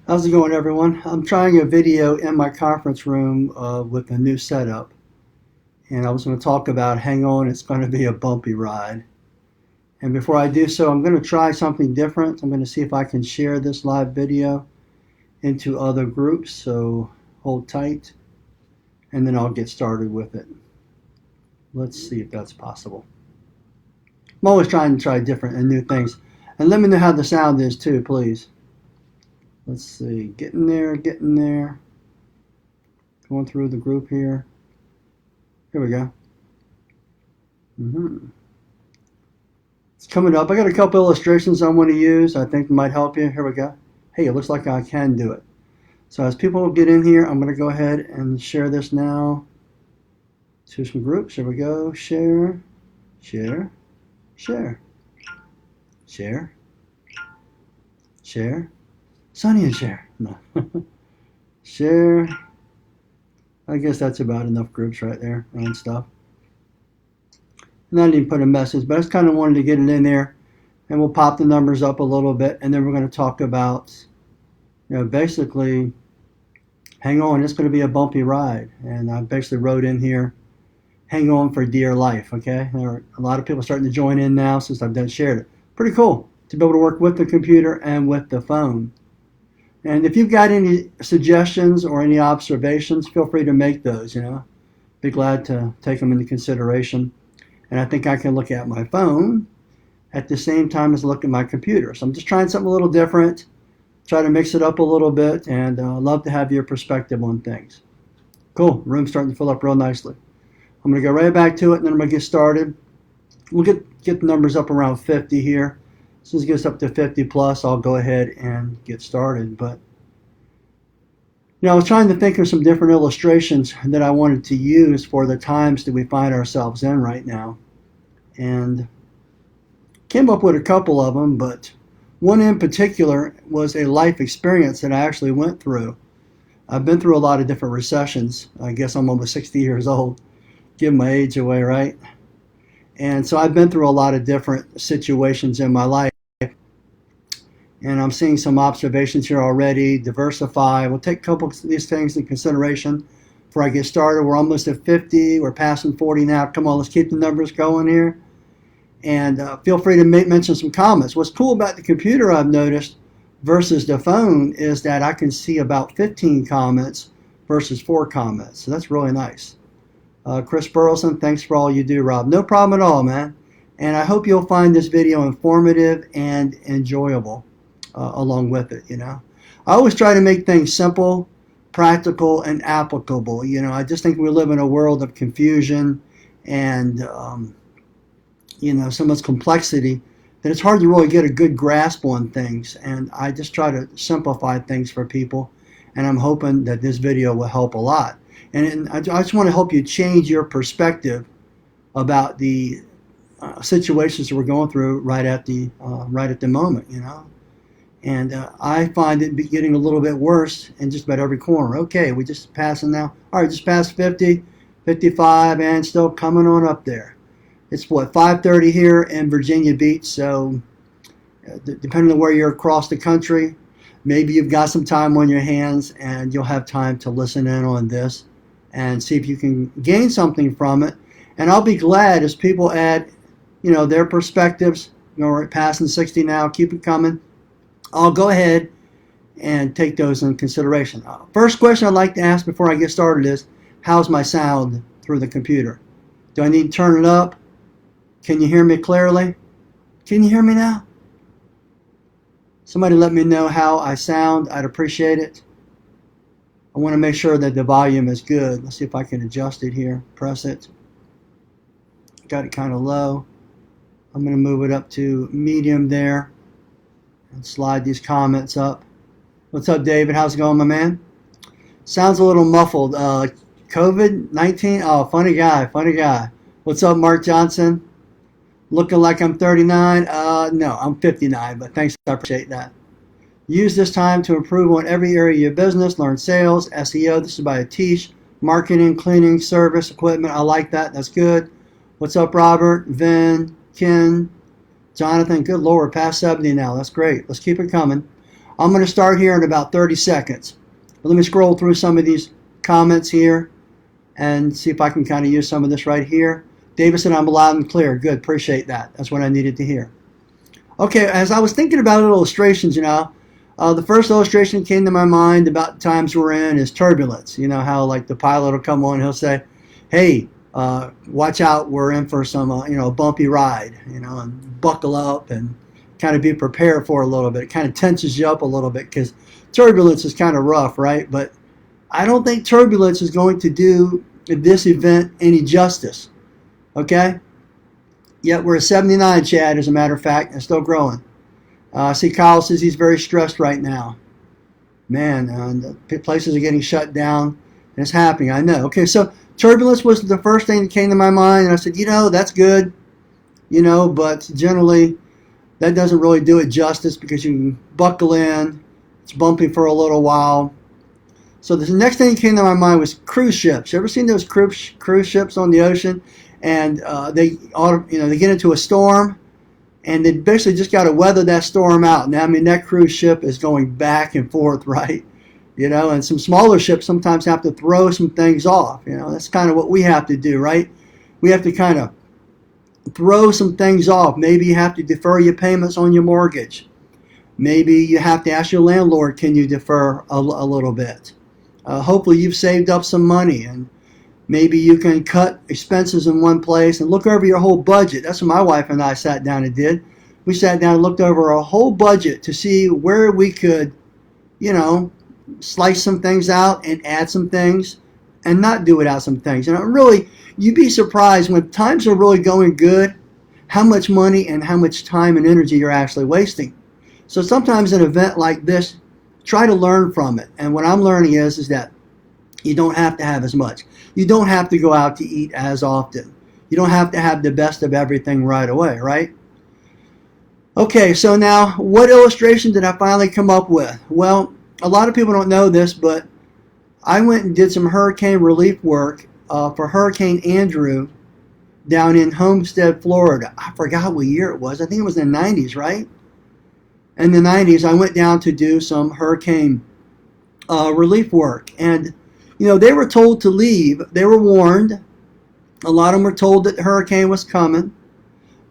How's it going, everyone? I'm trying a video in my conference room with a new setup, and I was going to talk about hang on, it's going to be a bumpy ride. And before I do so, I'm going to try something different. I'm going to see if I can share this live video into other groups, so hold tight, and then I'll get started with it. Let's see if that's possible. I'm always trying to try different and new things. And let me know how the sound is too, please. Let's see, getting there. Going through the group here. Here we go. It's coming up. I got a couple illustrations I want to use. I think might help you. Here we go. Hey, it looks like I can do it. So as people get in here, I'm going to go ahead and share this now to some groups. Here we go. Share. Sonny and share. No. Share. I guess that's about enough groups right there and stuff. And I didn't put a message, but I just kind of wanted to get it in there. And we'll pop the numbers up a little bit, and then we're going to talk about, basically, hang on, it's going to be a bumpy ride. And I basically wrote in here, hang on for dear life, okay? There are a lot of people starting to join in now since I've shared it. Pretty cool to be able to work with the computer and with the phone. And if you've got any suggestions or any observations, feel free to make those, Be glad to take them into consideration. And I think I can look at my phone at the same time as look at my computer. So I'm just trying something a little different, try to mix it up a little bit, and love to have your perspective on things. Cool, room's starting to fill up real nicely. I'm going to go right back to it, and then I'm going to get started. We'll get the numbers up around 50 here. As soon as it gets up to 50 plus, I'll go ahead and get started. But, I was trying to think of some different illustrations that I wanted to use for the times that we find ourselves in right now. And came up with a couple of them, but one in particular was a life experience that I actually went through. I've been through a lot of different recessions. I guess I'm almost 60 years old. Give my age away, right? And so I've been through a lot of different situations in my life. And I'm seeing some observations here already. Diversify. We'll take a couple of these things into consideration before I get started. We're almost at 50. We're passing 40 now. Come on, let's keep the numbers going here. And feel free to mention some comments. What's cool about the computer I've noticed versus the phone is that I can see about 15 comments versus 4 comments. So that's really nice. Chris Burleson, thanks for all you do, Rob. No problem at all, man. And I hope you'll find this video informative and enjoyable along with it, I always try to make things simple, practical, and applicable. I just think we live in a world of confusion and, so much complexity that it's hard to really get a good grasp on things. And I just try to simplify things for people. And I'm hoping that this video will help a lot. And I just want to help you change your perspective about the situations that we're going through right at the moment, And I find it getting a little bit worse in just about every corner. Okay, we just passing now. All right, just past 50, 55, and still coming on up there. It's 5:30 here in Virginia Beach. So depending on where you're across the country, maybe you've got some time on your hands and you'll have time to listen in on this and see if you can gain something from it. And I'll be glad as people add, their perspectives. We're passing 60 now. Keep it coming. I'll go ahead and take those in consideration. First question I'd like to ask before I get started is, how's my sound through the computer? Do I need to turn it up? Can you hear me clearly? Can you hear me now? Somebody let me know how I sound. I'd appreciate it. I want to make sure that the volume is good. Let's see if I can adjust it here. Press it. Got it kind of low. I'm going to move it up to medium there and slide these comments up. What's up, David? How's it going, my man? Sounds a little muffled. COVID-19? Oh, funny guy. What's up, Mark Johnson? Looking like I'm 39? No, I'm 59, but thanks. I appreciate that. Use this time to improve on every area of your business. Learn sales, SEO. This is by Atish. Marketing, cleaning, service, equipment. I like that. That's good. What's up, Robert? Vin, Ken, Jonathan. Good Lord, past 70 now. That's great. Let's keep it coming. I'm going to start here in about 30 seconds. But let me scroll through some of these comments here and see if I can kind of use some of this right here. David said I'm loud and clear. Good, appreciate that. That's what I needed to hear. Okay, as I was thinking about illustrations, the first illustration that came to my mind about the times we're in is turbulence. You know how like the pilot will come on and he'll say, hey, watch out, we're in for some, a bumpy ride, and buckle up and kind of be prepared for a little bit. It kind of tenses you up a little bit because turbulence is kind of rough, right? But I don't think turbulence is going to do this event any justice, okay? Yet we're at 79, Chad, as a matter of fact, and still growing. See, Kyle says he's very stressed right now. Man, the places are getting shut down, and it's happening, I know. Okay, so turbulence was the first thing that came to my mind, and I said, that's good, but generally that doesn't really do it justice because you can buckle in. It's bumpy for a little while. So the next thing that came to my mind was cruise ships. You ever seen those cruise ships on the ocean? And they get into a storm, and they basically just got to weather that storm out. Now, I mean, that cruise ship is going back and forth, right? And some smaller ships sometimes have to throw some things off. That's kind of what we have to do, right? We have to kind of throw some things off. Maybe you have to defer your payments on your mortgage. Maybe you have to ask your landlord, can you defer a little bit? Hopefully you've saved up some money, and maybe you can cut expenses in one place and look over your whole budget. That's what my wife and I sat down and did. We sat down and looked over our whole budget to see where we could, slice some things out and add some things and not do without some things. Really, you'd be surprised when times are really going good, how much money and how much time and energy you're actually wasting. So sometimes an event like this, try to learn from it. And what I'm learning is that you don't have to have as much. You don't have to go out to eat as often. You don't have to have the best of everything right away, right? Okay, so now what illustration did I finally come up with? Well, a lot of people don't know this, but I went and did some hurricane relief work for Hurricane Andrew down in Homestead, Florida. I forgot what year it was. I think it was in the 90s, right? In the 90s, I went down to do some hurricane relief work. And they were told to leave. They were warned. A lot of them were told that the hurricane was coming.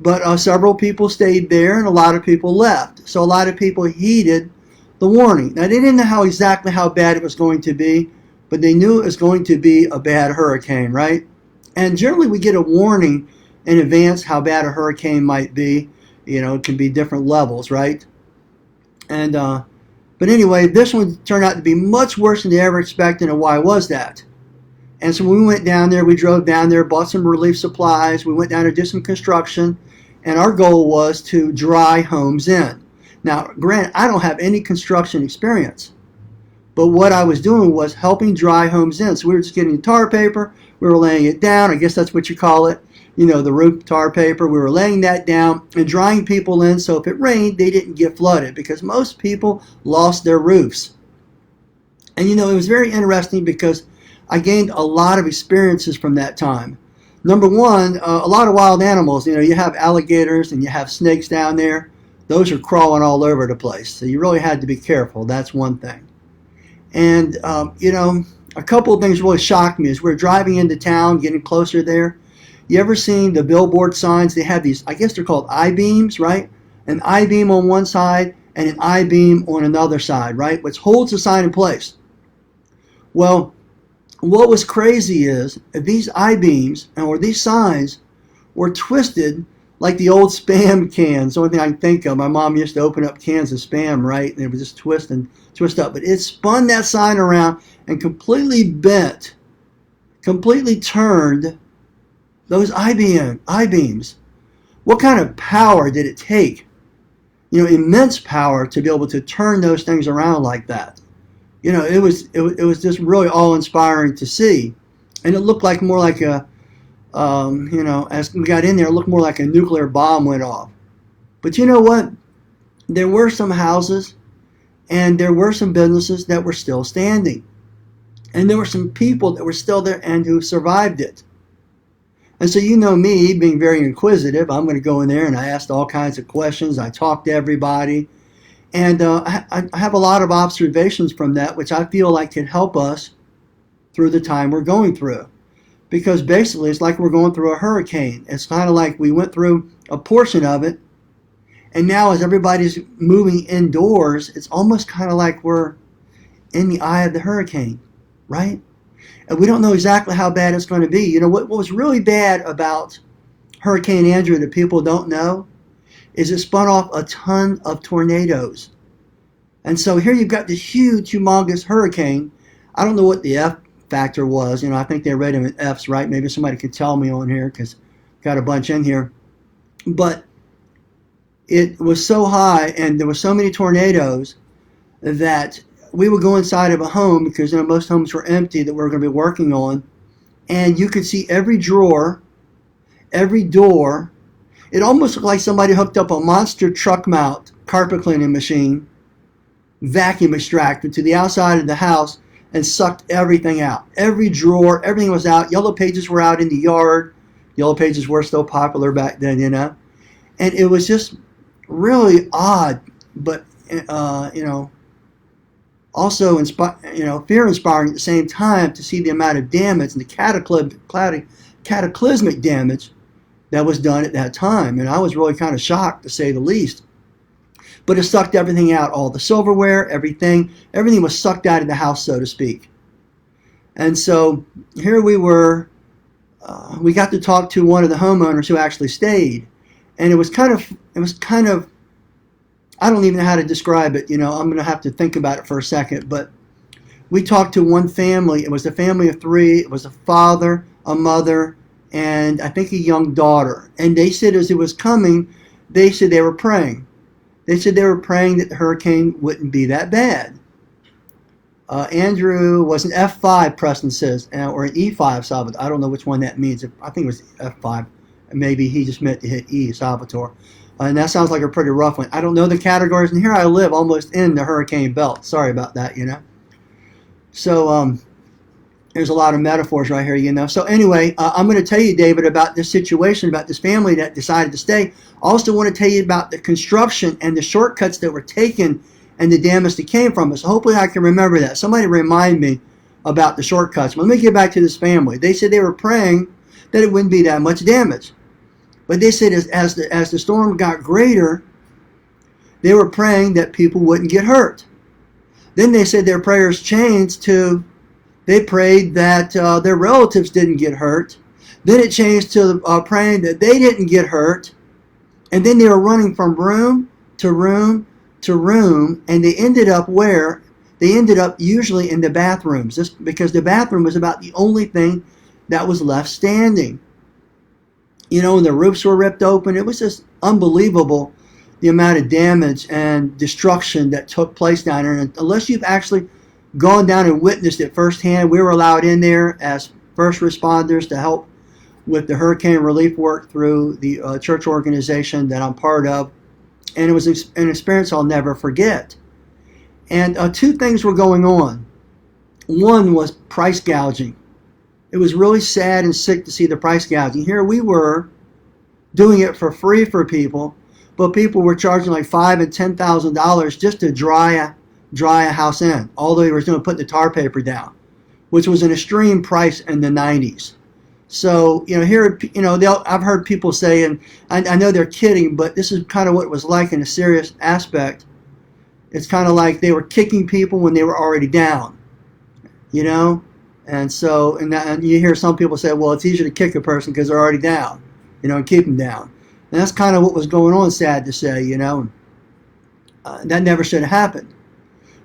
But several people stayed there and a lot of people left. So a lot of people heeded the warning. Now, they didn't know exactly how bad it was going to be, but they knew it was going to be a bad hurricane, right? And generally we get a warning in advance how bad a hurricane might be. It can be different levels, right? And but anyway, this one turned out to be much worse than they ever expected. And why was that? And so when we went down there, we drove down there, bought some relief supplies. We went down there, did some construction. And our goal was to dry homes in. Now, granted, I don't have any construction experience. But what I was doing was helping dry homes in. So we were just getting tar paper. We were laying it down. I guess that's what you call it. The roof tar paper. We were laying that down and drying people in so if it rained, they didn't get flooded because most people lost their roofs. And it was very interesting because I gained a lot of experiences from that time. Number one, a lot of wild animals. You have alligators and you have snakes down there. Those are crawling all over the place. So you really had to be careful. That's one thing. And, a couple of things really shocked me as we're driving into town, getting closer there. You ever seen the billboard signs? They have these, I guess they're called I-beams, right? An I-beam on one side and an I-beam on another side, right? Which holds the sign in place. Well, what was crazy is these I-beams or these signs were twisted like the old Spam cans. The only thing I can think of, my mom used to open up cans of Spam, right? And it would just twist up. But it spun that sign around and completely bent, completely turned those I-beams. What kind of power did it take? Immense power to be able to turn those things around like that. It was just really awe-inspiring to see. And it looked like more like a, as we got in there, it looked more like a nuclear bomb went off. But you know what? There were some houses and there were some businesses that were still standing. And there were some people that were still there and who survived it. And so me, being very inquisitive, I'm going to go in there and I asked all kinds of questions. I talked to everybody. And I have a lot of observations from that, which I feel like can help us through the time we're going through. Because basically, it's like we're going through a hurricane. It's kind of like we went through a portion of it, and now as everybody's moving indoors, it's almost kind of like we're in the eye of the hurricane, right? And we don't know exactly how bad it's going to be. You know, what was really bad about Hurricane Andrew that people don't know is it spun off a ton of tornadoes. And so here you've got this huge, humongous hurricane. I don't know what the F factor was. You know, I think they rate them in Fs, right? Maybe somebody could tell me on here because got a bunch in here. But it was so high and there were so many tornadoes that we would go inside of a home because, you know, most homes were empty that we were going to be working on. And you could see every drawer, every door. It almost looked like somebody hooked up a monster truck mount carpet cleaning machine, vacuum extractor to the outside of the house and sucked everything out. Every drawer, everything was out. Yellow pages were out in the yard. Yellow pages were still popular back then, you know. And it was just really odd, but, you know, also fear-inspiring at the same time to see the amount of damage and the cataclysmic damage that was done at that time. And I was really kind of shocked, to say the least. But it sucked everything out, all the silverware, everything was sucked out of the house, so to speak. And so here we were, we got to talk to one of the homeowners who actually stayed. And it was kind of, I don't even know how to describe it, you know, I'm going to have to think about it for a second. But we talked to one family. It was a family of 3. It was a father, a mother, and I think a young daughter. And they said as it was coming, they said they were praying. They said they were praying that the hurricane wouldn't be that bad. Andrew was an F5, Preston says, or an E5, Salvatore. I don't know which one that means. I think it was F5. Maybe he just meant to hit E, Salvatore. And that sounds like a pretty rough one. I don't know the categories, and here I live almost in the hurricane belt. Sorry about that, you know. So there's a lot of metaphors right here, you know. So anyway, I'm going to tell you, David, about this situation, about this family that decided to stay. I also want to tell you about the construction and the shortcuts that were taken and the damage that came from it. So hopefully I can remember that. Somebody remind me about the shortcuts. Let me get back to this family. They said they were praying that it wouldn't be that much damage. But they said as the storm got greater, they were praying that people wouldn't get hurt. Then they said their prayers changed to, they prayed that their relatives didn't get hurt. Then it changed to praying that they didn't get hurt. And then they were running from room to room to room, and they ended up where? They ended up usually in the bathrooms, just because the bathroom was about the only thing that was left standing. You know, and the roofs were ripped open. It was just unbelievable, the amount of damage and destruction that took place down there. And unless you've actually gone down and witnessed it firsthand, we were allowed in there as first responders to help with the hurricane relief work through the church organization that I'm part of. And it was an experience I'll never forget. And 2 things were going on. One was price gouging. It was really sad and sick to see the price gouging. Here we were doing it for free for people, but people were charging like $5,000 and $10,000 just to dry a house in. All they were doing was putting the tar paper down, which was an extreme price in the 90s. So, you know, here, you know, I've heard people say, and I know they're kidding, but this is kind of what it was like in a serious aspect. It's kind of like they were kicking people when they were already down, you know? And so, and you hear some people say, well, it's easier to kick a person because they're already down, you know, and keep them down. And that's kind of what was going on, sad to say, you know. That never should have happened.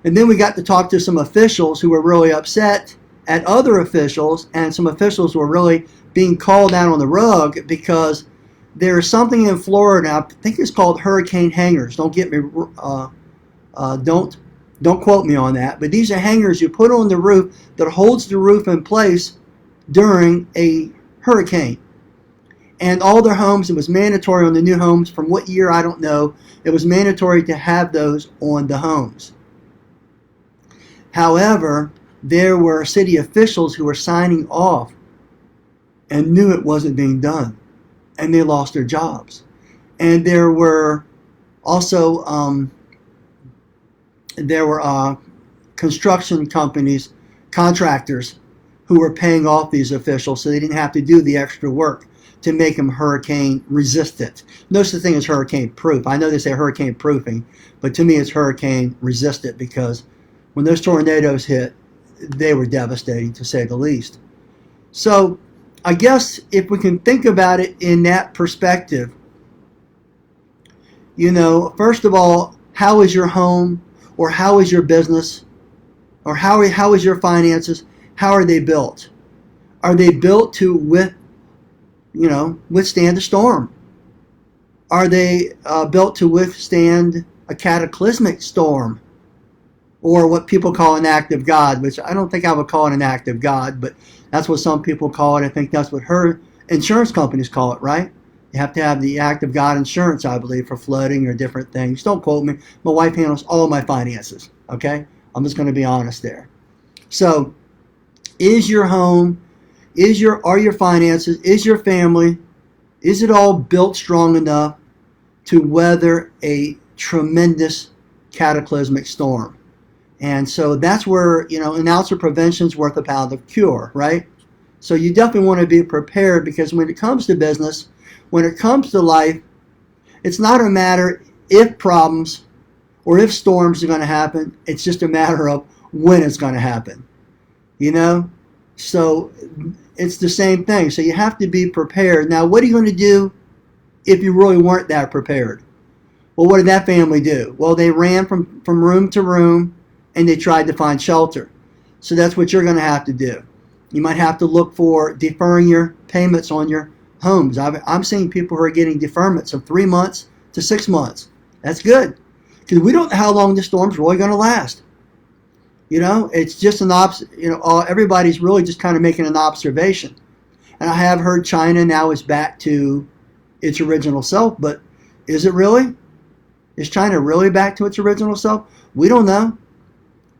And then we got to talk to some officials who were really upset at other officials, and some officials were really being called out on the rug because there's something in Florida, I think it's called hurricane hangers. Don't get me, don't quote me on that, but these are hangers you put on the roof that holds the roof in place during a hurricane. And all their homes, it was mandatory on the new homes, from what year I don't know, it was mandatory to have those on the homes. However, there were city officials who were signing off and knew it wasn't being done, and they lost their jobs. And there were also there were construction companies, contractors, who were paying off these officials so they didn't have to do the extra work to make them hurricane resistant. No such thing as hurricane proof. I know they say hurricane proofing, but to me it's hurricane resistant, because when those tornadoes hit, they were devastating, to say the least. So I guess if we can think about it in that perspective, first of all, how is your home, or how is your business, or how is your finances? How are they built? Are they built to withstand a storm? Are they built to withstand a cataclysmic storm, or what people call an act of God, which I don't think I would call it an act of God, but that's what some people call it. I think that's what her insurance companies call it, right? You have to have the act of God insurance, I believe, for flooding or different things. Don't quote me. My wife handles all of my finances, okay? I'm just going to be honest there. So, is your home, are your finances, is your family, is it all built strong enough to weather a tremendous cataclysmic storm? And so that's where, an ounce of prevention is worth a pound of cure, right? So you definitely want to be prepared, because when it comes to business, when it comes to life, it's not a matter if problems or if storms are going to happen. It's just a matter of when it's going to happen, So it's the same thing. So you have to be prepared. Now, what are you going to do if you really weren't that prepared? Well, what did that family do? Well, they ran from room to room, and they tried to find shelter. So that's what you're going to have to do. You might have to look for deferring your payments on your homes. I'm seeing people who are getting deferments of 3 months to 6 months. That's good, because we don't know how long the storm's really going to last. It's just everybody's really just kind of making an observation. And I have heard China now is back to its original self, but is it really? Is China really back to its original self? We don't know.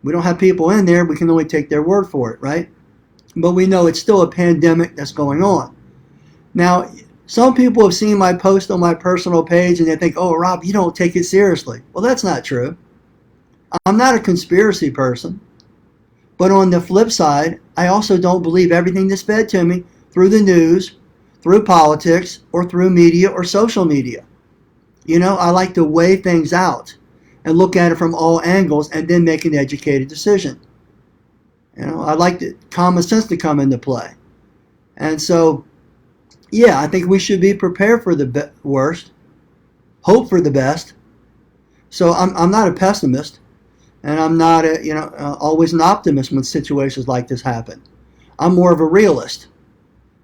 We don't have people in there. We can only take their word for it, right? But we know it's still a pandemic that's going on. Now, some people have seen my post on my personal page, and they think, oh, Rob, you don't take it seriously. Well, that's not true. I'm not a conspiracy person. But on the flip side, I also don't believe everything that's fed to me through the news, through politics, or through media or social media. I like to weigh things out and look at it from all angles and then make an educated decision. I like common sense to come into play. And so, yeah, I think we should be prepared for the worst, hope for the best. So I'm not a pessimist, and I'm not always an optimist when situations like this happen. I'm more of a realist.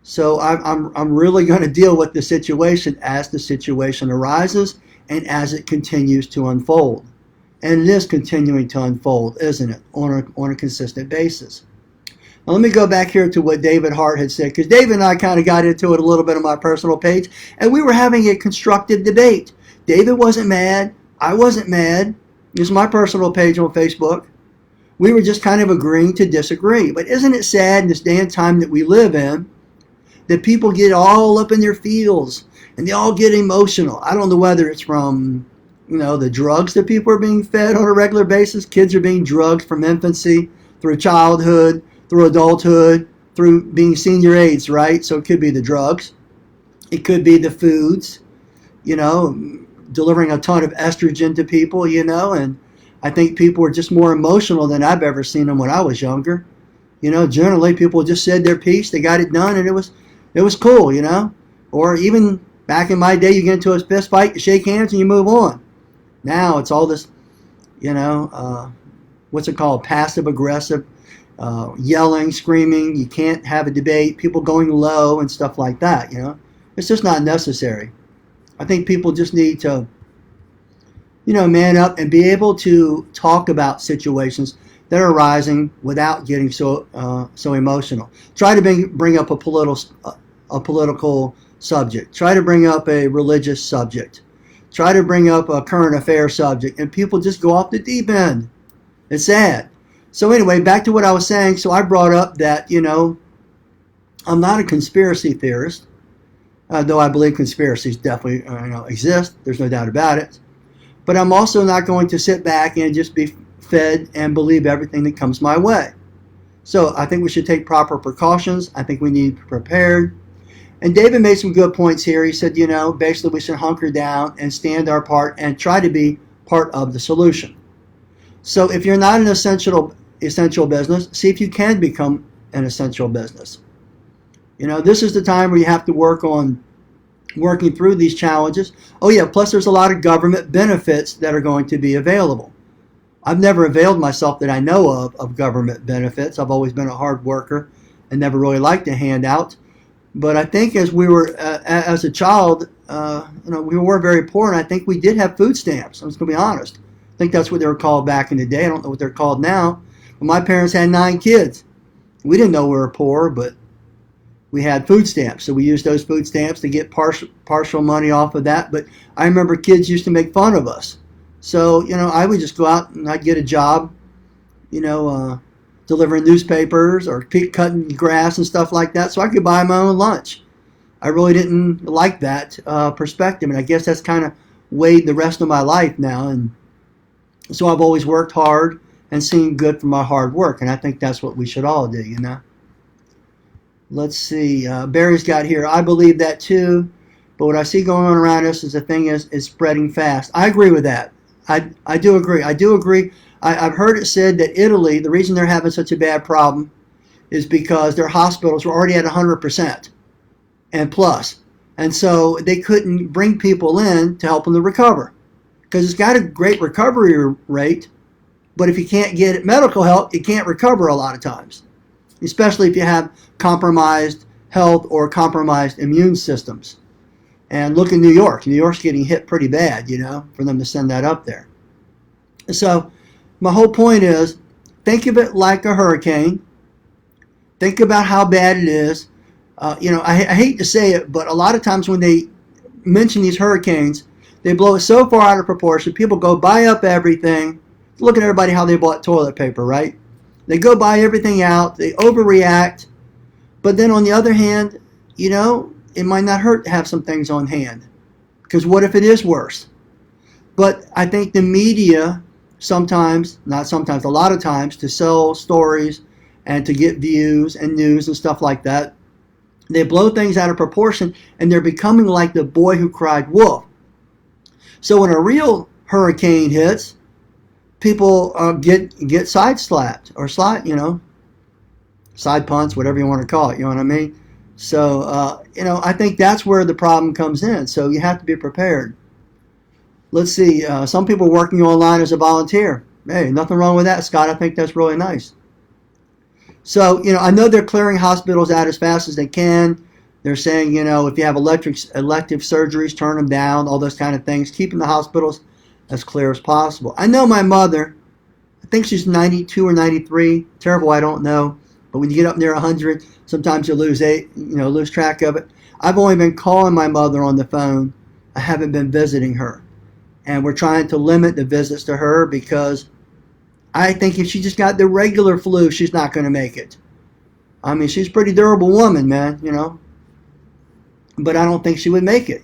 So I'm really going to deal with the situation as the situation arises and as it continues to unfold. And it is continuing to unfold, isn't it, on a consistent basis. Now, let me go back here to what David Hart had said, because David and I kind of got into it a little bit on my personal page, and we were having a constructive debate. David wasn't mad. I wasn't mad. This is my personal page on Facebook. We were just kind of agreeing to disagree. But isn't it sad in this day and time that we live in that people get all up in their feels and they all get emotional? I don't know whether it's from, the drugs that people are being fed on a regular basis. Kids are being drugged from infancy, through childhood, through adulthood, through being senior aides, right? So it could be the drugs. It could be the foods, delivering a ton of estrogen to people, and I think people are just more emotional than I've ever seen them when I was younger. Generally people just said their piece, they got it done, and it was cool, Or even back in my day, you get into a fist fight, you shake hands, and you move on. Now it's all this, what's it called? Passive aggressive, yelling, screaming. You can't have a debate. People going low and stuff like that. It's just not necessary. I think people just need to, man up and be able to talk about situations that are arising without getting so emotional. Try to bring up a political subject. Try to bring up a religious subject. Try to bring up a current affair subject, and people just go off the deep end. It's sad. So anyway, back to what I was saying. So I brought up that, I'm not a conspiracy theorist, though I believe conspiracies definitely exist. There's no doubt about it. But I'm also not going to sit back and just be fed and believe everything that comes my way. So I think we should take proper precautions. I think we need to be prepared. And David made some good points here. He said, basically we should hunker down and stand our part and try to be part of the solution. So if you're not an essential business, see if you can become an essential business. This is the time where you have to work on working through these challenges. Oh yeah, plus there's a lot of government benefits that are going to be available. I've never availed myself that I know of government benefits. I've always been a hard worker and never really liked a handout. But I think as we were, as a child, we were very poor, and I think we did have food stamps. I'm just going to be honest. I think that's what they were called back in the day. I don't know what they're called now. But my parents had 9 kids. We didn't know we were poor, but we had food stamps. So we used those food stamps to get partial money off of that. But I remember kids used to make fun of us. So, I would just go out and I'd get a job, delivering newspapers or cutting grass and stuff like that so I could buy my own lunch. I really didn't like that perspective, and I guess that's kind of weighed the rest of my life now. And so I've always worked hard and seen good from my hard work, and I think that's what we should all do, Let's see. Barry's got here, I believe that too, but what I see going on around us is the thing is spreading fast. I agree with that. I do agree. I've heard it said that Italy, the reason they're having such a bad problem is because their hospitals were already at 100% and plus. And so they couldn't bring people in to help them to recover. Because it's got a great recovery rate, but if you can't get medical help, you can't recover a lot of times. Especially if you have compromised health or compromised immune systems. And look at New York. New York's getting hit pretty bad, for them to send that up there. So my whole point is, think of it like a hurricane. Think about how bad it is. I hate to say it, but a lot of times when they mention these hurricanes, they blow it so far out of proportion. People go buy up everything. Look at everybody how they bought toilet paper, right? They go buy everything out. They overreact. But then on the other hand, it might not hurt to have some things on hand. Because what if it is worse? But I think the media sometimes, not sometimes, a lot of times, to sell stories and to get views and news and stuff like that, they blow things out of proportion and they're becoming like the boy who cried wolf. So when a real hurricane hits, people get side slapped or side punts, whatever you want to call it, you know what I mean? So, I think that's where the problem comes in. So you have to be prepared. Let's see. Some people working online as a volunteer. Hey, nothing wrong with that, Scott. I think that's really nice. So, I know they're clearing hospitals out as fast as they can. They're saying, if you have elective surgeries, turn them down, all those kind of things, keeping the hospitals as clear as possible. I know my mother, I think she's 92 or 93. Terrible, I don't know. But when you get up near 100, sometimes you lose track of it. I've only been calling my mother on the phone. I haven't been visiting her. And we're trying to limit the visits to her because I think if she just got the regular flu, she's not going to make it. I mean, she's a pretty durable woman, man, But I don't think she would make it,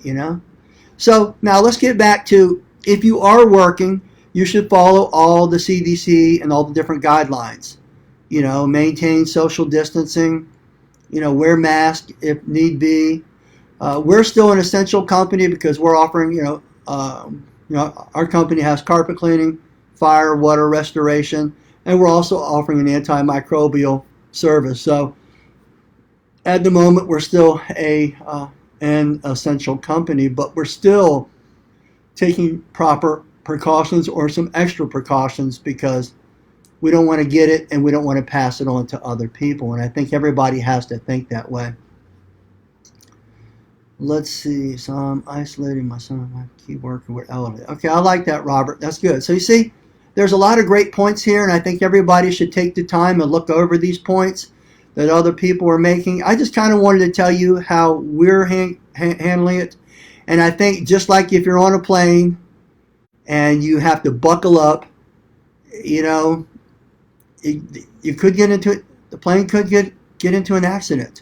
So now let's get back to, if you are working, you should follow all the CDC and all the different guidelines. Maintain social distancing, wear masks if need be. We're still an essential company because we're offering, our company has carpet cleaning, fire, water restoration, and we're also offering an antimicrobial service. So at the moment, we're still an essential company, but we're still taking proper precautions or some extra precautions because we don't want to get it and we don't want to pass it on to other people. And I think everybody has to think that way. Let's see. So I'm isolating my son. I keep working with Elevate. Okay, I like that, Robert. That's good. So you see, there's a lot of great points here, and I think everybody should take the time and look over these points that other people are making. I just kind of wanted to tell you how we're handling it. And I think just like if you're on a plane and you have to buckle up, you could get into it. The plane could get into an accident.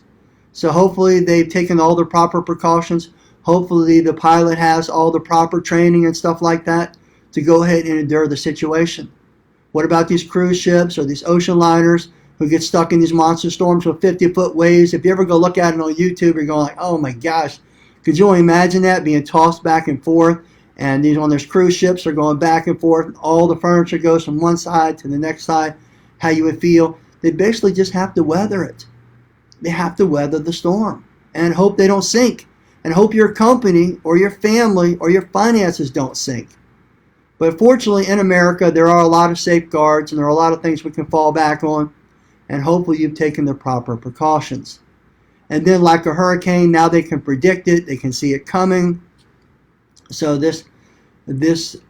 So hopefully they've taken all the proper precautions. Hopefully the pilot has all the proper training and stuff like that to go ahead and endure the situation. What about these cruise ships or these ocean liners who get stuck in these monster storms with 50-foot waves? If you ever go look at it on YouTube, you're going like, oh my gosh, could you only imagine that, being tossed back and forth? And these on those cruise ships are going back and forth, and all the furniture goes from one side to the next side. How you would feel? They basically just have to weather it. They have to weather the storm and hope they don't sink, and hope your company or your family or your finances don't sink. But fortunately, in America, there are a lot of safeguards, and there are a lot of things we can fall back on, and hopefully you've taken the proper precautions. And then like a hurricane, now they can predict it. They can see it coming. So this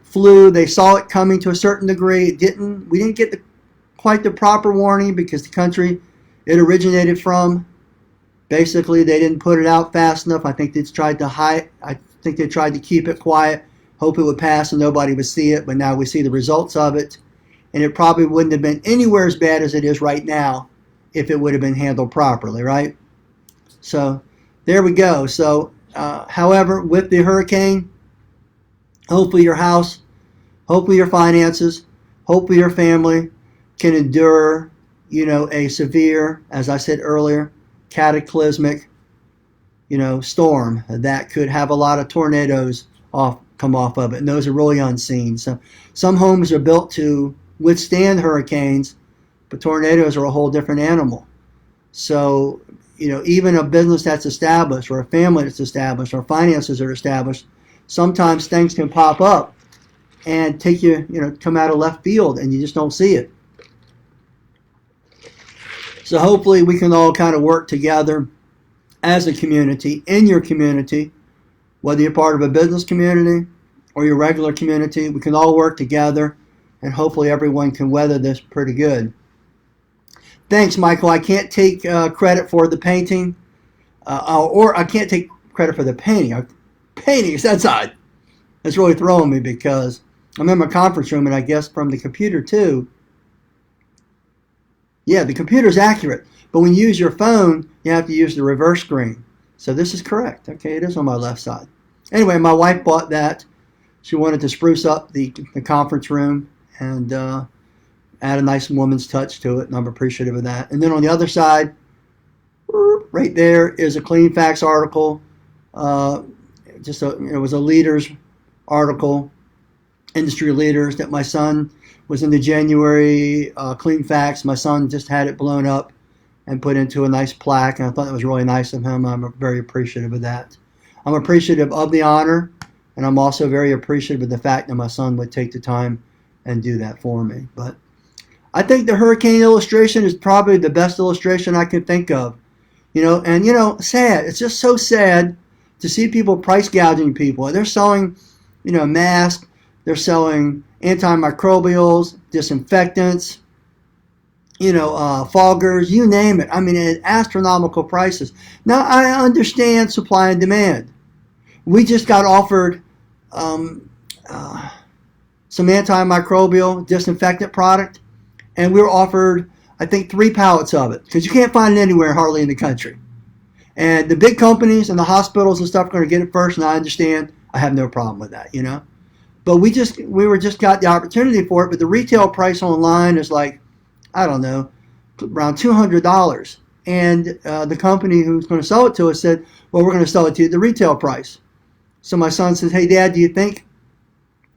flu, they saw it coming to a certain degree. We didn't get quite the proper warning, because the country it originated from, basically they didn't put it out fast enough. I think they tried to keep it quiet, hope it would pass and nobody would see it. But now we see the results of it, and it probably wouldn't have been anywhere as bad as it is right now if it would have been handled properly, right? So there we go. So however, with the hurricane, hopefully your house, hopefully your finances, hopefully your family can endure, a severe, as I said earlier, cataclysmic, storm that could have a lot of tornadoes come off of it. And those are really unseen. So some homes are built to withstand hurricanes, but tornadoes are a whole different animal. So, even a business that's established, or a family that's established, or finances are established, sometimes things can pop up and take you, come out of left field, and you just don't see it. So hopefully we can all kind of work together as a community, in your community, whether you're part of a business community or your regular community. We can all work together, and hopefully everyone can weather this pretty good. Thanks, Michael. I can't take credit for the painting, or I can't take credit for the painting. Paintings, that's odd. That's really throwing me, because I'm in my conference room, and I guess from the computer too. Yeah, the computer's accurate, but when you use your phone, you have to use the reverse screen. So this is correct. Okay, it is on my left side. Anyway, my wife bought that. She wanted to spruce up the conference room and add a nice woman's touch to it, and I'm appreciative of that. And then on the other side, right there, is a Clean Facts article. It was a leaders article, industry leaders, that my son was in the January Clean Facts. My son just had it blown up and put into a nice plaque, and I thought that was really nice of him. I'm very appreciative of that. I'm appreciative of the honor, and I'm also very appreciative of the fact that my son would take the time and do that for me. But I think the hurricane illustration is probably the best illustration I can think of. Sad. It's just so sad to see people price gouging people. They're selling, masks. They're selling antimicrobials, disinfectants, foggers, you name it. I mean, at astronomical prices. Now, I understand supply and demand. We just got offered some antimicrobial disinfectant product, and we were offered, I think, 3 pallets of it, because you can't find it anywhere hardly in the country. And the big companies and the hospitals and stuff are going to get it first, and I understand. I have no problem with that, But we just got the opportunity for it, but the retail price online is like, I don't know, around $200. And the company who's going to sell it to us said, well, we're going to sell it to you at the retail price. So my son says, hey, Dad, do you think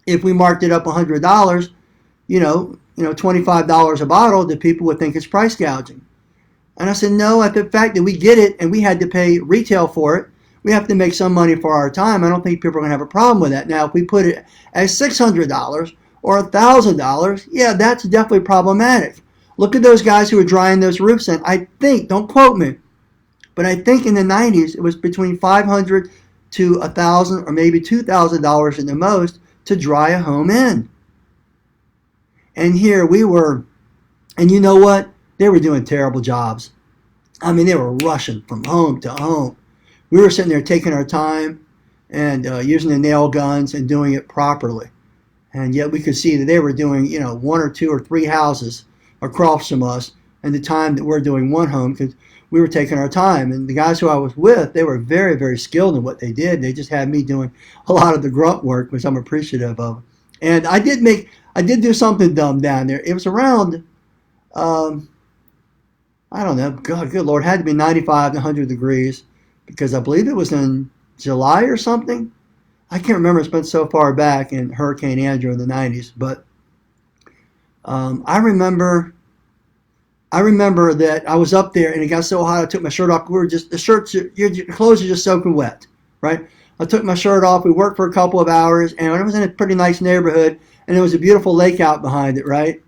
if we marked it up $100, $25 a bottle, that people would think it's price gouging? And I said, no, at the fact that we get it and we had to pay retail for it, we have to make some money for our time. I don't think people are going to have a problem with that. Now, if we put it at $600 or $1,000, yeah, that's definitely problematic. Look at those guys who are drying those roofs in. I think, don't quote me, but I think in the 90s, it was between $500 to $1,000 or maybe $2,000 at the most to dry a home in. And here we were, and you know what? They were doing terrible jobs. I mean, they were rushing from home to home. We were sitting there taking our time and using the nail guns and doing it properly. And yet we could see that they were doing, 1 or 2 or 3 houses across from us, and the time that we're doing one home, because we were taking our time. And the guys who I was with, they were very, very skilled in what they did. They just had me doing a lot of the grunt work, which I'm appreciative of. And I did make, I did do something dumb down there. It was around, um, I don't know, God, good Lord, it had to be 95 to 100 degrees because I believe it was in July or something. I can't remember. It's been so far back in Hurricane Andrew in the 90s. But I remember that I was up there and it got so hot I took my shirt off. We were just, the shirts, your clothes are just soaking wet, right? I took my shirt off. We worked for a couple of hours and it was in a pretty nice neighborhood and there was a beautiful lake out behind it, right?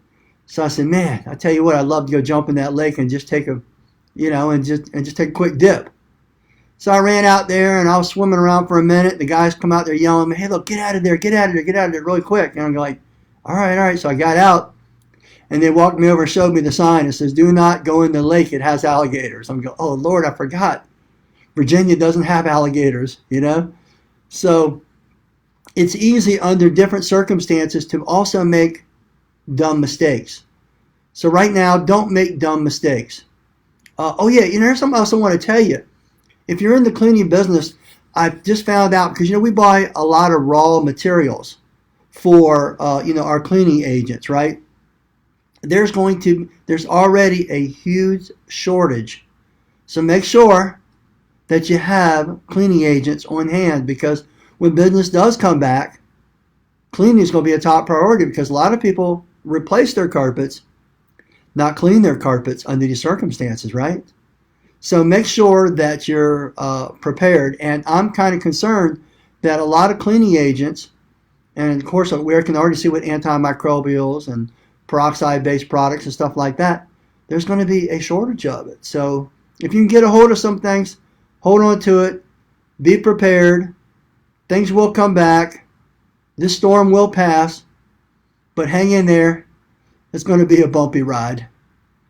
So I said, man, I tell you what, I'd love to go jump in that lake and just take a, and just take a quick dip. So I ran out there and I was swimming around for a minute. The guys come out there yelling, hey, look, get out of there, get out of there, get out of there really quick. And I'm like, all right, all right. So I got out and they walked me over and showed me the sign. It says, do not go in the lake. It has alligators. I'm going, oh, Lord, I forgot. Virginia doesn't have alligators, So it's easy under different circumstances to also make dumb mistakes. So right now, don't make dumb mistakes. Oh, yeah, here's something else I want to tell you. If you're in the cleaning business, I've just found out, because, we buy a lot of raw materials for, our cleaning agents, right? There's already a huge shortage. So make sure that you have cleaning agents on hand, because when business does come back, cleaning is going to be a top priority, because a lot of people replace their carpets, not clean their carpets under these circumstances, right? So make sure that you're prepared. And I'm kind of concerned that a lot of cleaning agents, and of course we can already see with antimicrobials and peroxide-based products and stuff like that, there's going to be a shortage of it. So if you can get a hold of some things, hold on to it, be prepared. Things will come back. This storm will pass, but hang in there. It's going to be a bumpy ride.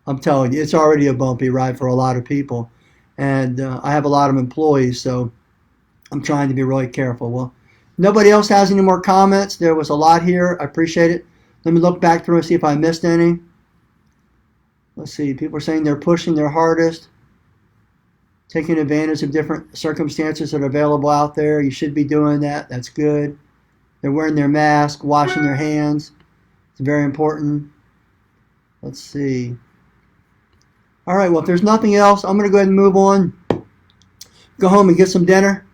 I'm telling you, it's already a bumpy ride for a lot of people. And I have a lot of employees, so I'm trying to be really careful. Well, nobody else has any more comments. There was a lot here. I appreciate it. Let me look back through and see if I missed any. Let's see. People are saying they're pushing their hardest, taking advantage of different circumstances that are available out there. You should be doing that. That's good. They're wearing their mask, washing their hands. It's very important. Let's see. All right, well, if there's nothing else, I'm going to go ahead and move on. Go home and get some dinner.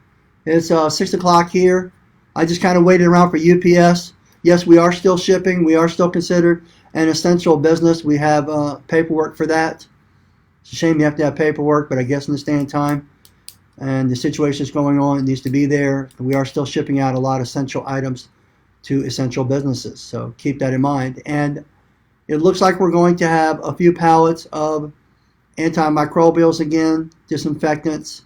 It's 6 o'clock here. I just kind of waited around for UPS. Yes, we are still shipping. We are still considered an essential business. We have paperwork for that. It's a shame you have to have paperwork, but I guess in this day and time and the situation is going on, it needs to be there. We are still shipping out a lot of essential items to essential businesses, so keep that in mind. And it looks like we're going to have a few pallets of antimicrobials again, disinfectants,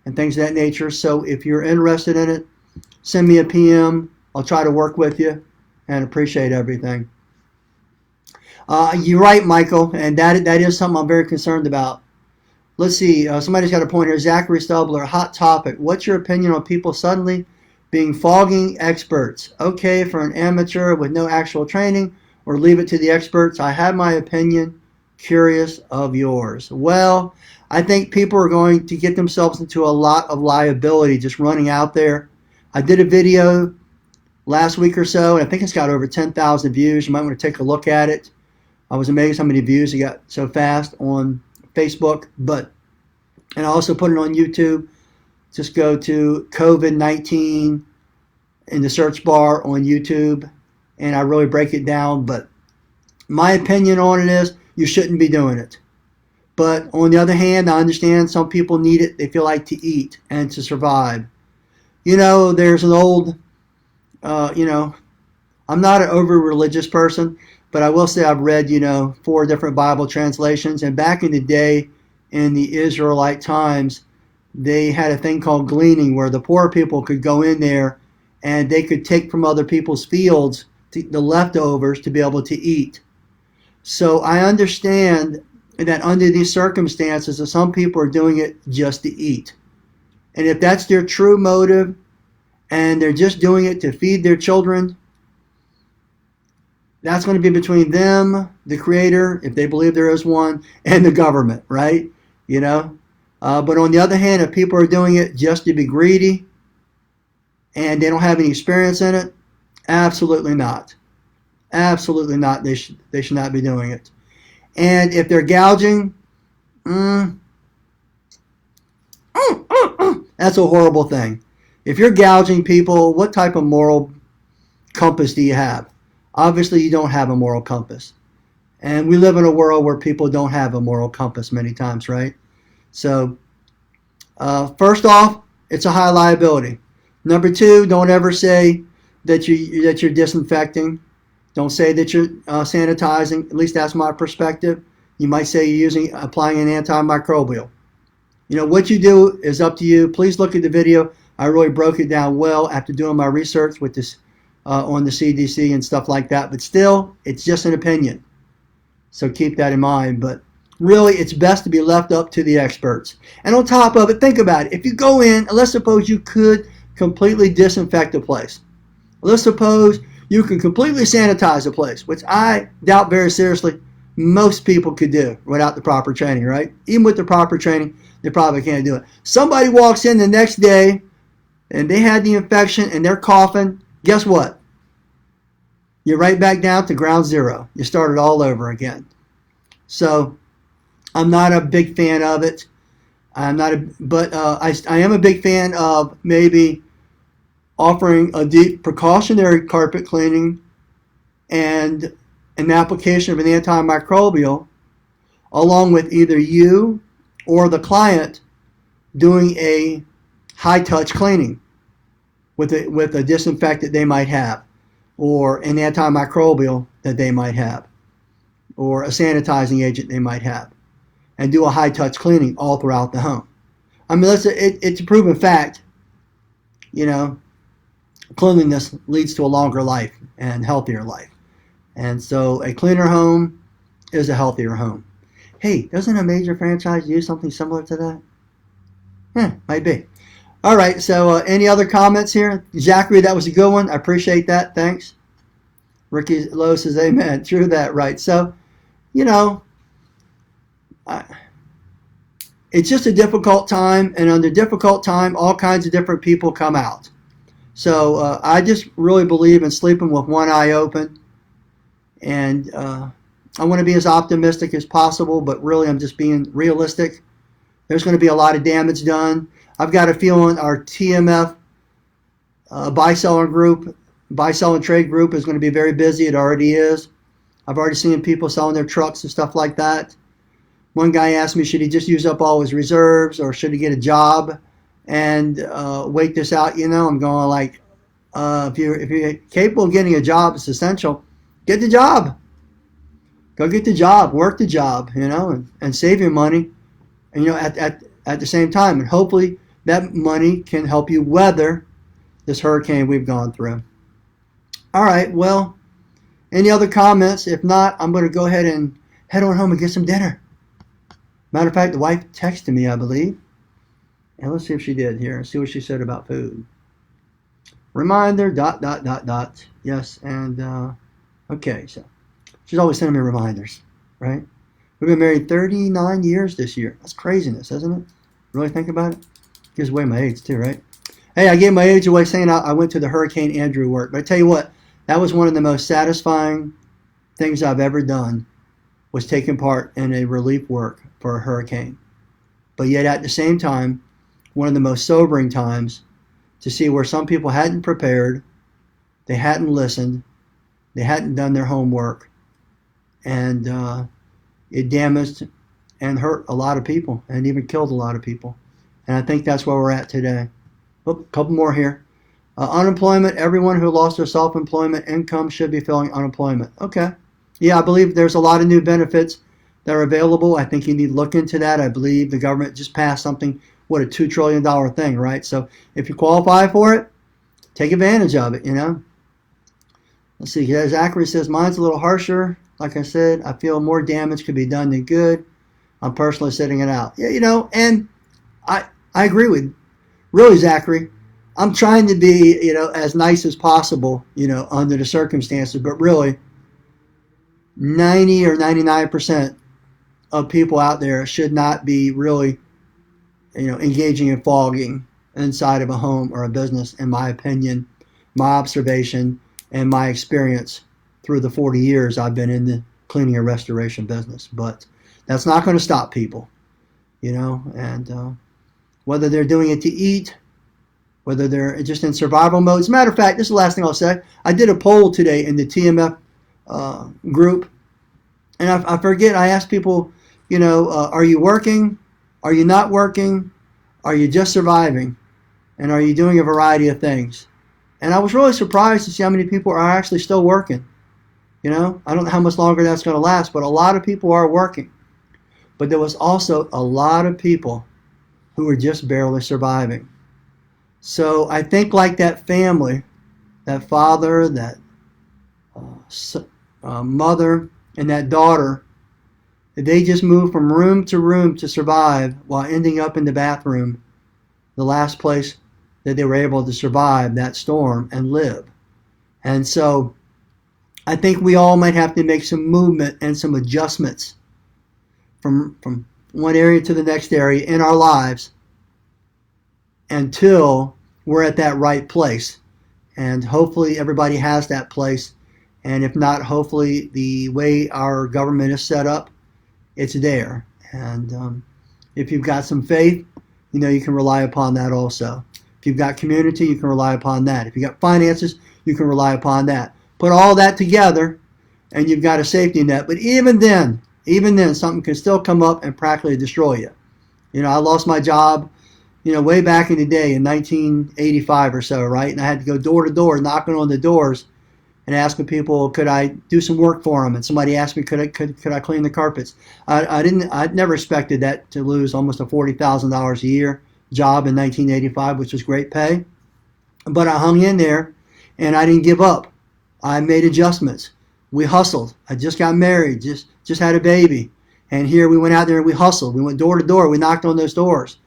and things of that nature. So if you're interested in it, send me a PM. I'll try to work with you and appreciate everything. You're right, Michael, and that is something I'm very concerned about. Let's see, somebody's got a point here. Zachary Stubler, hot topic. What's your opinion on people suddenly being fogging experts? Okay for an amateur with no actual training, or leave it to the experts? I have my opinion. Curious of yours. Well, I think people are going to get themselves into a lot of liability just running out there. I did a video last week or so, and I think it's got over 10,000 views. You might want to take a look at it. I was amazed how many views it got so fast on Facebook, and I also put it on YouTube. Just go to COVID-19 in the search bar on YouTube, and I really break it down. But my opinion on it is you shouldn't be doing it. But on the other hand, I understand some people need it. They feel like to eat and to survive. There's an old, I'm not an over-religious person, but I will say I've read, 4 different Bible translations. And back in the day, in the Israelite times, they had a thing called gleaning, where the poor people could go in there and they could take from other people's fields the leftovers to be able to eat. So I understand that under these circumstances, that some people are doing it just to eat. And if that's their true motive and they're just doing it to feed their children, that's going to be between them, the Creator, if they believe there is one, and the government, right? But on the other hand, if people are doing it just to be greedy and they don't have any experience in it, absolutely not. Absolutely not. They should not be doing it. And if they're gouging, that's a horrible thing. If you're gouging people, what type of moral compass do you have? Obviously, you don't have a moral compass. And we live in a world where people don't have a moral compass many times, right? So, first off, it's a high liability. Number two, don't ever say that you're disinfecting. Don't say that you're sanitizing. At least that's my perspective. You might say you're applying an antimicrobial. You know, what you do is up to you. Please look at the video. I really broke it down well after doing my research with this on the CDC and stuff like that. But still, it's just an opinion. So keep that in mind. But really, it's best to be left up to the experts. And on top of it, think about it. If you go in, let's suppose you could completely disinfect a place. Let's suppose you can completely sanitize a place, which I doubt very seriously most people could do without the proper training, right? Even with the proper training, they probably can't do it. Somebody walks in the next day and they had the infection and they're coughing. Guess what? You're right back down to ground zero. You started all over again. So I'm not a big fan of it. I am a big fan of maybe offering a deep precautionary carpet cleaning and an application of an antimicrobial, along with either you or the client doing a high-touch cleaning with a disinfectant they might have, or an antimicrobial that they might have, or a sanitizing agent they might have, and do a high-touch cleaning all throughout the home. I mean, it's a proven fact, you know, cleanliness leads to a longer life and healthier life. And so a cleaner home is a healthier home. Hey, doesn't a major franchise use something similar to that? Might be. All right, so any other comments here? Zachary, that was a good one. I appreciate that. Thanks. Ricky Lowe says, amen. True that, right. So, you know, it's just a difficult time, and under difficult time, all kinds of different people come out. So I just really believe in sleeping with one eye open. And I want to be as optimistic as possible, but really I'm just being realistic. There's going to be a lot of damage done. I've got a feeling our TMF buy, sell, and trade group is going to be very busy. It already is. I've already seen people selling their trucks and stuff like that. One guy asked me, should he just use up all his reserves or should he get a job and wait this out? You know, I'm going like, if you're capable of getting a job, it's essential. Get the job. Go get the job. Work the job, you know, and save your money, and, you know, at the same time. And hopefully that money can help you weather this hurricane we've gone through. All right, well, any other comments? If not, I'm going to go ahead and head on home and get some dinner. Matter of fact, the wife texted me, I believe. And let's see if she did here. See what she said about food. Reminder, ... Yes, and... okay, so she's always sending me reminders, right? We've been married 39 years this year. That's craziness, isn't it? Really think about it? Gives away my age too, right? Hey, I gave my age away saying I went to the Hurricane Andrew work. But I tell you what, that was one of the most satisfying things I've ever done, was taking part in a relief work for a hurricane. But yet at the same time, one of the most sobering times to see where some people hadn't prepared, they hadn't listened, they hadn't done their homework, and it damaged and hurt a lot of people and even killed a lot of people. And I think that's where we're at today. Oh, a couple more here. Unemployment, everyone who lost their self-employment income should be filling unemployment. Okay. Yeah, I believe there's a lot of new benefits that are available. I think you need to look into that. I believe the government just passed something, a $2 trillion thing, right? So if you qualify for it, take advantage of it, you know. Let's see, Zachary says, mine's a little harsher. Like I said, I feel more damage could be done than good. I'm personally sitting it out. Yeah, you know, and I agree with, really, Zachary, I'm trying to be, you know, as nice as possible, you know, under the circumstances, but really 90 or 99% of people out there should not be really, you know, engaging in fogging inside of a home or a business, in my opinion, my observation, and my experience through the 40 years I've been in the cleaning and restoration business. But that's not going to stop people, and whether they're doing it to eat, whether they're just in survival mode. As a matter of fact, this is the last thing I'll say. I did a poll today in the TMF group, and I forget, I asked people, are you working? Are you not working? Are you just surviving? And are you doing a variety of things? And I was really surprised to see how many people are actually still working. I don't know how much longer that's going to last, but a lot of people are working. But there was also a lot of people who were just barely surviving. So I think like that family, that father, that mother, and that daughter, they just moved from room to room to survive while ending up in the bathroom, the last place that they were able to survive that storm and live. And so I think we all might have to make some movement and some adjustments from one area to the next area in our lives until we're at that right place. And hopefully everybody has that place. And if not, hopefully the way our government is set up, it's there. And if you've got some faith, you can rely upon that also. If you've got community, you can rely upon that. If you've got finances, you can rely upon that. Put all that together, and you've got a safety net. But even then, something can still come up and practically destroy you. I lost my job, way back in the day in 1985 or so, right? And I had to go door to door, knocking on the doors and asking people, could I do some work for them? And somebody asked me, could I clean the carpets? I'd never expected that to lose almost a $40,000 a year job in 1985, which was great pay. But I hung in there, and I didn't give up. I made adjustments. We hustled. I just got married, just had a baby. And here we went out there and we hustled. We went door to door. We knocked on those doors.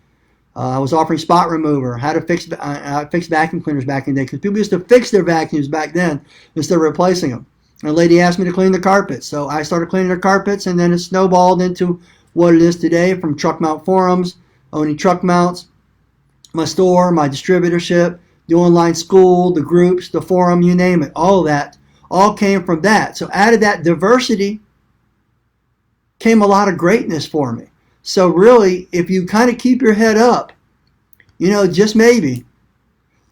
I was offering spot remover, how to fix vacuum cleaners back in the day, because people used to fix their vacuums back then instead of replacing them. And a lady asked me to clean the carpets, so I started cleaning the carpets, and then it snowballed into what it is today, from truck mount forums, owning truck mounts, my store, my distributorship, the online school, the groups, the forum, you name it. All of that all came from that. So out of that diversity came a lot of greatness for me. So really, if you kind of keep your head up, just maybe,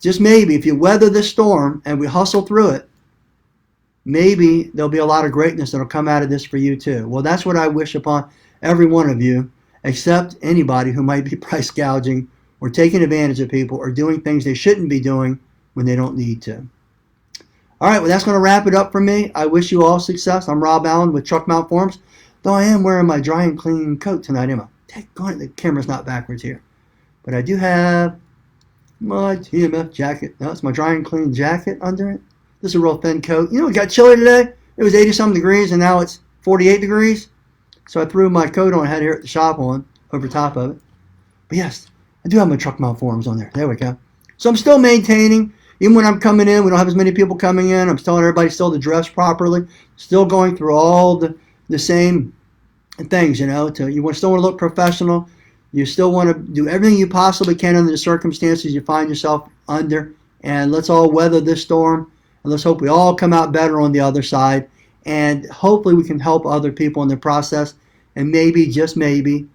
if you weather this storm and we hustle through it, maybe there'll be a lot of greatness that'll come out of this for you too. Well, that's what I wish upon every one of you, except anybody who might be price gouging or taking advantage of people or doing things they shouldn't be doing when they don't need to. All right, well, that's going to wrap it up for me. I wish you all success. I'm Rob Allen with Truck Mount Forums. Though I am wearing my dry and clean coat tonight, am I? The camera's not backwards here. But I do have my TMF jacket. No, it's my dry and clean jacket under it. This is a real thin coat. It got chilly today. It was 80-something degrees, and now it's 48 degrees. So I threw my coat on I had here at the shop on, over top of it. But yes, I do have my Truck Mount Forums on there. There we go. So I'm still maintaining. Even when I'm coming in, we don't have as many people coming in. I'm telling everybody still to dress properly. Still going through all the same things, you still want to look professional. You still want to do everything you possibly can under the circumstances you find yourself under. And let's all weather this storm. And let's hope we all come out better on the other side. And hopefully we can help other people in the process. And maybe, just maybe,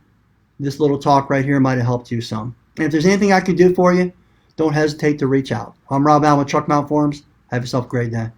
this little talk right here might have helped you some. And if there's anything I can do for you, don't hesitate to reach out. I'm Rob Allen with Truck Mount Forums. Have yourself a great day.